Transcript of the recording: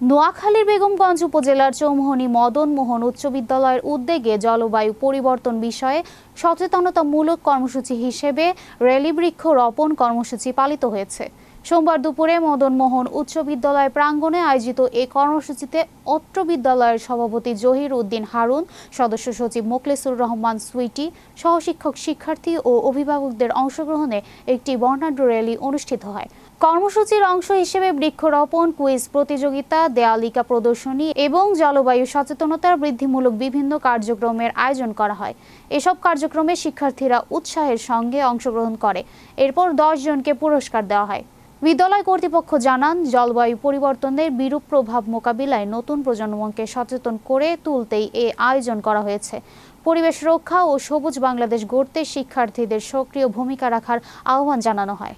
নোয়াখালীর বেগমগঞ্জ উপজেলার চৌমুহনী মদন মোহন উচ্চ বিদ্যালয়ের উদ্যোগে জলবায়ু পরিবর্তন বিষয়ে সচেতনতামূলক কর্মসূচি হিসেবে রেলি বৃক্ষ রোপণ কর্মসূচি পালিত হয়েছে। সোমবার দুপুরে মদন মোহন উচ্চ বিদ্যালয় প্রাঙ্গণে আয়োজিত এই কর্মসূচিতে অত্র বিদ্যালয়ের সভাপতি জহির উদ্দিন হারুন, সদস্য সচিব মোখলেসুর রহমান সুইটি, সহশিক্ষক, শিক্ষার্থী ও অভিভাবকদের অংশগ্রহণে একটি বর্ণাঢ্য র্যালি অনুষ্ঠিত হয়। কর্মসূচির অংশ হিসেবে বৃক্ষরোপণ, কুইজ প্রতিযোগিতা, দেয়ালিকা প্রদর্শনী এবং জলবায়ু সচেতনতার বৃদ্ধিমূলক বিভিন্ন কার্যক্রমের আয়োজন করা হয়। এসব কার্যক্রমে শিক্ষার্থীরা উৎসাহের সঙ্গে অংশগ্রহণ করে। এরপর 10 জনকে পুরস্কার দেওয়া হয়। বিদ্যালয় কর্তৃপক্ষ জানান, জলবায়ু পরিবর্তনের বিরূপ প্রভাব মোকাবিলায় নতুন প্রজন্মকে সচেতন করে তুলতেই এ আয়োজন করা হয়েছে। পরিবেশ রক্ষা ও সবুজ বাংলাদেশ গড়তে শিক্ষার্থীদের সক্রিয় ভূমিকা রাখার আহ্বান জানানো হয়।